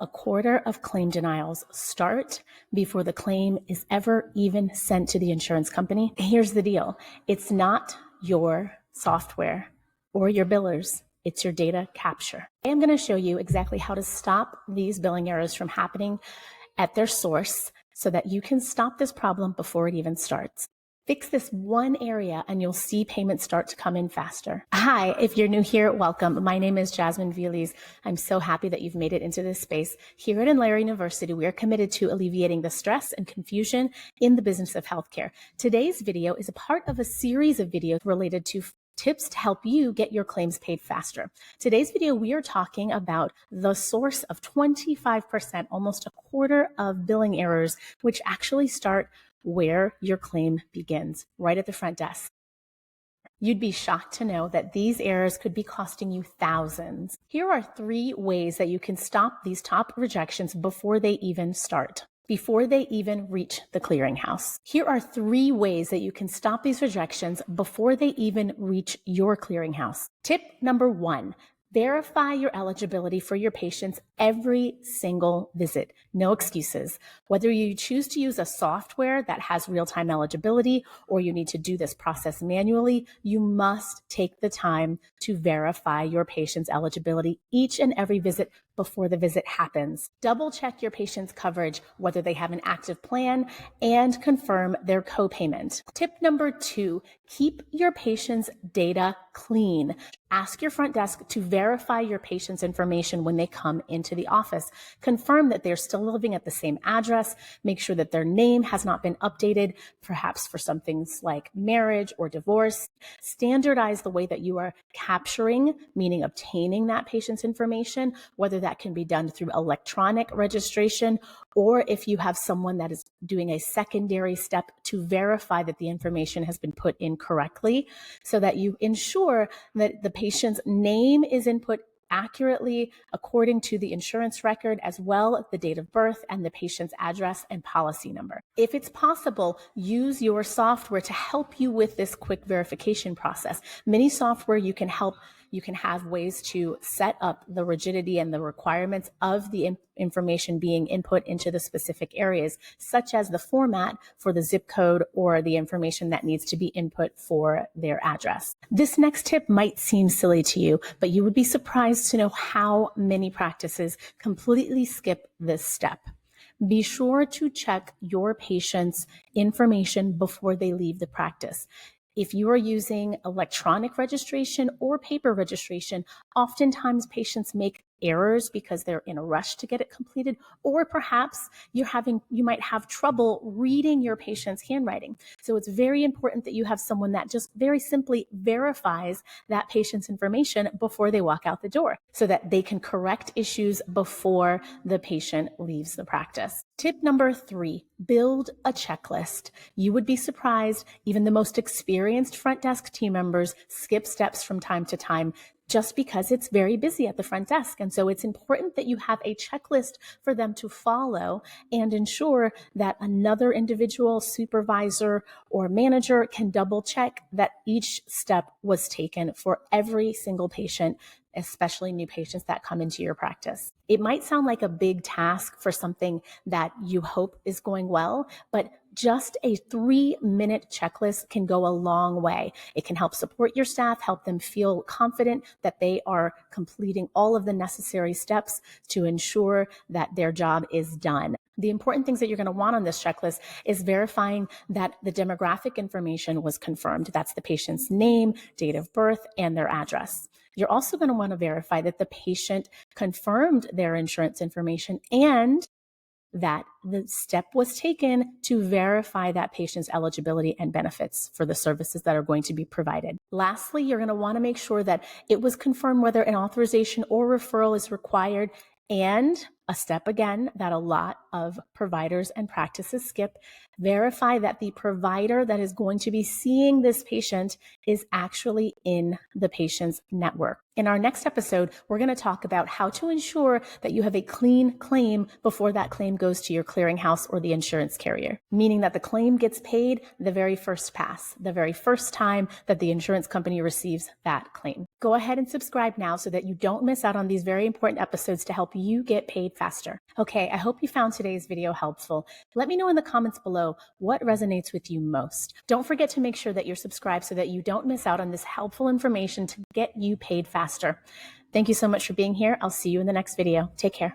a quarter of claim denials start before the claim is ever even sent to the insurance company. Here's the deal. It's not your software or your billers. It's your data capture. I'm going to show you exactly how to stop these billing errors from happening at their source so that you can stop this problem before it even starts. Fix this one area and you'll see payments start to come in faster. Hi, if you're new here, welcome. My name is Jasmine Vializ. I'm so happy that you've made it into this space. Here at Inlera University, we are committed to alleviating the stress and confusion in the business of healthcare. Today's video is a part of a series of videos related to tips to help you get your claims paid faster. Today's video, we are talking about the source of 25%, almost a quarter of billing errors, which actually start where your claim begins, right at the front desk. You'd be shocked to know that these errors could be costing you thousands. Here are 3 ways that you can stop these top rejections before they even start, before they even reach the clearinghouse. Here are 3 ways that you can stop these rejections before they even reach your clearinghouse. Tip number 1. Verify your eligibility for your patients every single visit. No excuses. Whether you choose to use a software that has real-time eligibility or you need to do this process manually, you must take the time to verify your patient's eligibility each and every visit before the visit happens. Double check your patient's coverage, whether they have an active plan, and confirm their copayment. Tip number 2, keep your patient's data clean. Ask your front desk to verify your patient's information when they come into the office. Confirm that they're still living at the same address. Make sure that their name has not been updated, perhaps for some things like marriage or divorce. Standardize the way that you are capturing, meaning obtaining that patient's information, whether that can be done through electronic registration or if you have someone that is doing a secondary step to verify that the information has been put in correctly, so that you ensure that the patient's name is input accurately according to the insurance record, as well as the date of birth and the patient's address and policy number. If it's possible, use your software to help you with this quick verification process. Many software you can have ways to set up the rigidity and the requirements of the information being input into the specific areas, such as the format for the zip code or the information that needs to be input for their address. This next tip might seem silly to you, but you would be surprised to know how many practices completely skip this step. Be sure to check your patient's information before they leave the practice. If you are using electronic registration or paper registration, oftentimes patients make errors because they're in a rush to get it completed, or perhaps you might have trouble reading your patient's handwriting. So it's very important that you have someone that just very simply verifies that patient's information before they walk out the door, so that they can correct issues before the patient leaves the practice. Tip number 3, build a checklist. You would be surprised, even the most experienced front desk team members skip steps from time to time just because it's very busy at the front desk. And so it's important that you have a checklist for them to follow and ensure that another individual, supervisor, or manager can double check that each step was taken for every single patient, especially new patients that come into your practice. It might sound like a big task for something that you hope is going well, but just a 3-minute checklist can go a long way. It can help support your staff, help them feel confident that they are completing all of the necessary steps to ensure that their job is done. The important things that you're going to want on this checklist is verifying that the demographic information was confirmed. That's the patient's name, date of birth, and their address. You're also going to want to verify that the patient confirmed their insurance information and that the step was taken to verify that patient's eligibility and benefits for the services that are going to be provided. Lastly, you're going to want to make sure that it was confirmed whether an authorization or referral is required, and a step again that a lot of providers and practices skip, verify that the provider that is going to be seeing this patient is actually in the patient's network. In our next episode, we're going to talk about how to ensure that you have a clean claim before that claim goes to your clearinghouse or the insurance carrier, meaning that the claim gets paid the very first pass, the very first time that the insurance company receives that claim. Go ahead and subscribe now so that you don't miss out on these very important episodes to help you get paid faster. Okay, I hope you found today's video helpful. Let me know in the comments below what resonates with you most. Don't forget to make sure that you're subscribed so that you don't miss out on this helpful information to get you paid faster. Thank you so much for being here. I'll see you in the next video. Take care.